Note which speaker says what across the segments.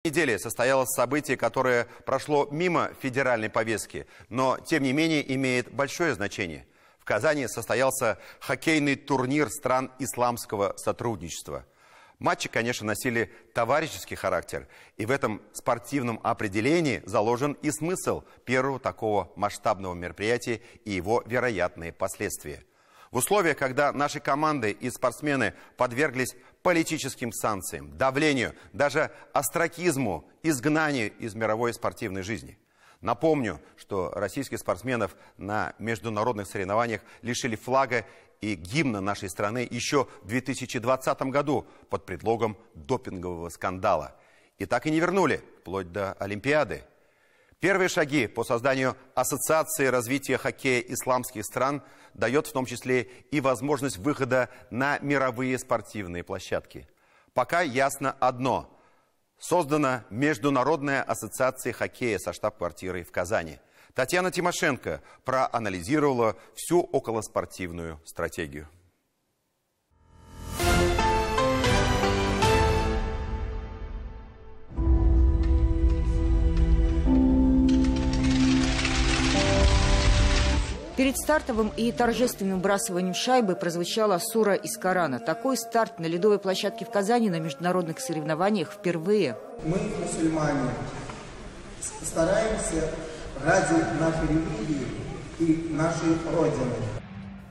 Speaker 1: Неделе состоялось событие, которое прошло мимо федеральной повестки, но, тем не менее, имеет большое значение. В Казани состоялся хоккейный турнир стран исламского сотрудничества. Матчи, конечно, носили товарищеский характер, и в этом спортивном определении заложен и смысл первого такого масштабного мероприятия и его вероятные последствия. В условиях, когда наши команды и спортсмены подверглись политическим санкциям, давлению, даже остракизму, изгнанию из мировой спортивной жизни. Напомню, что российских спортсменов на международных соревнованиях лишили флага и гимна нашей страны еще в 2020 году под предлогом допингового скандала. И так и не вернули, вплоть до Олимпиады. Первые шаги по созданию Ассоциации развития хоккея исламских стран дает в том числе и возможность выхода на мировые спортивные площадки. Пока ясно одно. Создана Международная ассоциация хоккея со штаб-квартирой в Казани. Татьяна Тимошенко проанализировала всю околоспортивную стратегию.
Speaker 2: Перед стартовым и торжественным выбрасыванием шайбы прозвучала сура из Корана. Такой старт на ледовой площадке в Казани на международных соревнованиях впервые.
Speaker 3: Мы, мусульмане, стараемся ради нашей религии и нашей Родины.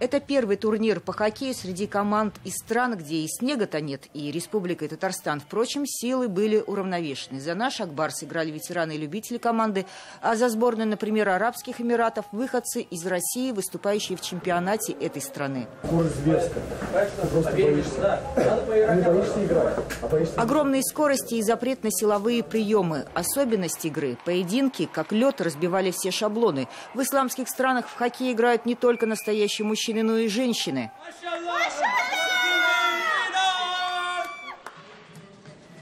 Speaker 2: Это первый турнир по хоккею среди команд из стран, где и снега-то нет, и Республика Татарстан. Впрочем, силы были уравновешены. За наш Акбар сыграли ветераны и любители команды, а за сборную, например, Арабских Эмиратов, выходцы из России, выступающие в чемпионате этой страны. Огромные скорости и запрет на силовые приемы. Особенность игры – поединки, как лед, разбивали все шаблоны. В исламских странах в хоккей играют не только настоящие мужчины, но и женщины.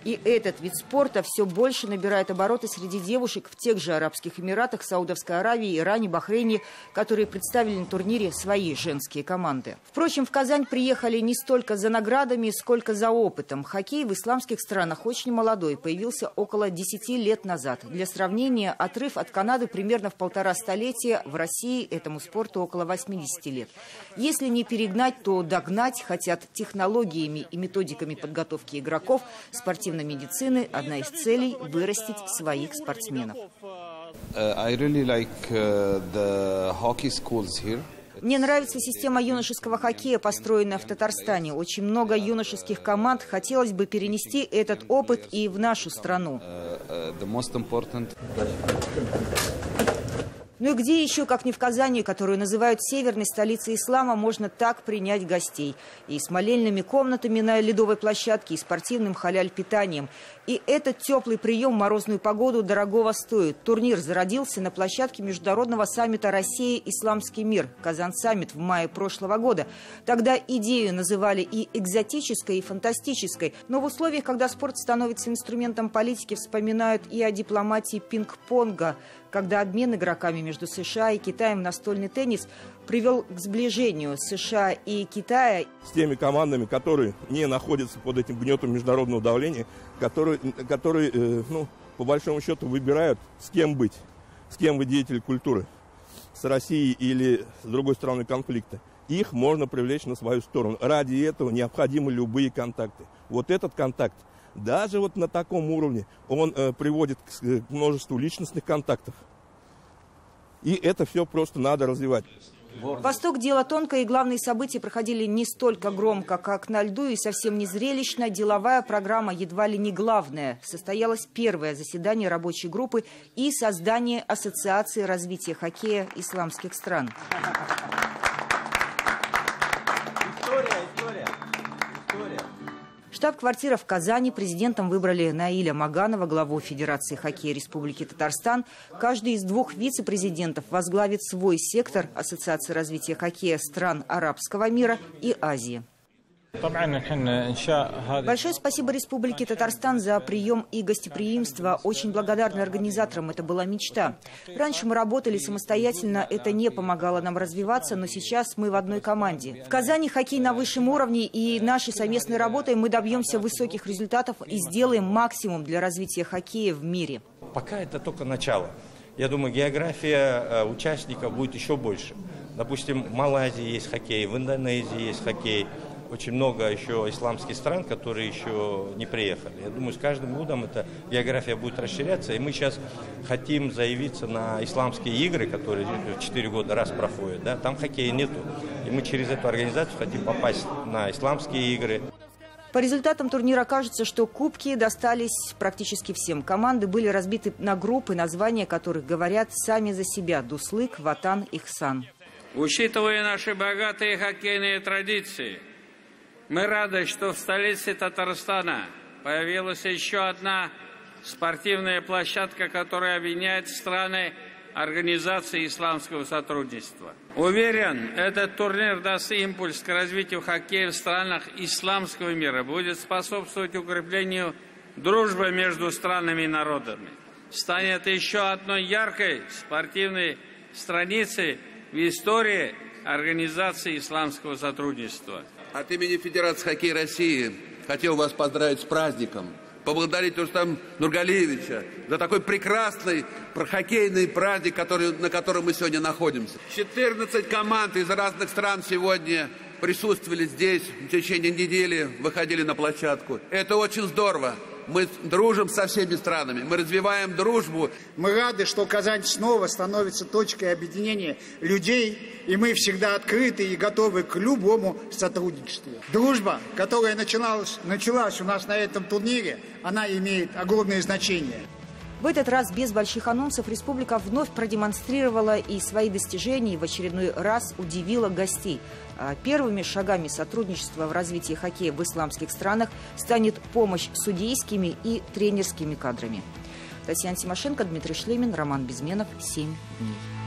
Speaker 2: И этот вид спорта все больше набирает обороты среди девушек в тех же Арабских Эмиратах, Саудовской Аравии, Иране, Бахрейне, которые представили на турнире свои женские команды. Впрочем, в Казань приехали не столько за наградами, сколько за опытом. Хоккей в исламских странах очень молодой, появился около 10 лет назад. Для сравнения, отрыв от Канады примерно в 1,5 столетия, в России этому спорту около 80 лет. Если не перегнать, то догнать хотят технологиями и методиками подготовки игроков спортивной медицины. Одна из целей – вырастить своих спортсменов. Мне нравится система юношеского хоккея, построенная в Татарстане. Очень много юношеских команд. Хотелось бы перенести этот опыт и в нашу страну. Ну и где еще, как не в Казани, которую называют северной столицей ислама, можно так принять гостей? И с молельными комнатами на ледовой площадке, и спортивным халяль-питанием. И этот теплый прием в морозную погоду дорогого стоит. Турнир зародился на площадке международного саммита «Россия. Исламский мир» Казан-саммит в мае прошлого года. Тогда идею называли и экзотической, и фантастической. Но в условиях, когда спорт становится инструментом политики, вспоминают и о дипломатии пинг-понга, когда обмен игроками между США и Китаем в настольный теннис привел к сближению США и Китая.
Speaker 4: С теми командами, которые не находятся под этим гнетом международного давления, которые по большому счету выбирают, с кем быть, с кем вы деятель культуры, с Россией или с другой стороной конфликта. Их можно привлечь на свою сторону. Ради этого необходимы любые контакты. Вот этот контакт, даже вот на таком уровне, он приводит к множеству личностных контактов. И это все просто надо развивать.
Speaker 2: Восток – дело тонкое, и главные события проходили не столько громко, как на льду, и совсем не зрелищно. Деловая программа едва ли не главная. Состоялось первое заседание рабочей группы и создание Ассоциации развития хоккея исламских стран. Штаб-квартира в Казани. Президентом выбрали Наиля Маганова, главу Федерации хоккея Республики Татарстан. Каждый из 2 вице-президентов возглавит свой сектор Ассоциации развития хоккея стран Арабского мира и Азии. Большое спасибо Республике Татарстан за прием и гостеприимство. Очень благодарны организаторам. Это была мечта. Раньше мы работали самостоятельно, это не помогало нам развиваться, но сейчас мы в одной команде. В Казани хоккей на высшем уровне, и нашей совместной работой мы добьемся высоких результатов и сделаем максимум для развития хоккея в мире.
Speaker 5: Пока это только начало. Я думаю, география участников будет еще больше. Допустим, в Малайзии есть хоккей, в Индонезии есть хоккей. Очень много еще исламских стран, которые еще не приехали. Я думаю, с каждым годом эта география будет расширяться. И мы сейчас хотим заявиться на исламские игры, которые 4 года раз проходят. Да? Там хоккея нету. И мы через эту организацию хотим попасть на исламские игры.
Speaker 2: По результатам турнира кажется, что кубки достались практически всем. Команды были разбиты на группы, названия которых говорят сами за себя: Дуслык, Ватан, Ихсан.
Speaker 6: Учитывая наши богатые хоккейные традиции, мы рады, что в столице Татарстана появилась еще одна спортивная площадка, которая объединяет страны Организации исламского сотрудничества. Уверен, этот турнир даст импульс к развитию хоккея в странах исламского мира, будет способствовать укреплению дружбы между странами и народами. Станет еще одной яркой спортивной страницей в истории Организации исламского сотрудничества.
Speaker 7: От имени Федерации хоккея России хотел вас поздравить с праздником. Поблагодарить Рустама Нургалиевича за такой прекрасный хоккейный праздник, на котором мы сегодня находимся. 14 команд из разных стран сегодня присутствовали здесь в течение недели, выходили на площадку. Это очень здорово. Мы дружим со всеми странами, мы развиваем дружбу.
Speaker 8: Мы рады, что Казань снова становится точкой объединения людей, и мы всегда открыты и готовы к любому сотрудничеству. Дружба, которая началась у нас на этом турнире, она имеет огромное значение.
Speaker 2: В этот раз без больших анонсов республика вновь продемонстрировала и свои достижения, и в очередной раз удивила гостей. Первыми шагами сотрудничества в развитии хоккея в исламских странах станет помощь судейскими и тренерскими кадрами. Татьяна Тимошенко, Дмитрий Шлемин, Роман Безменов. 7 дней.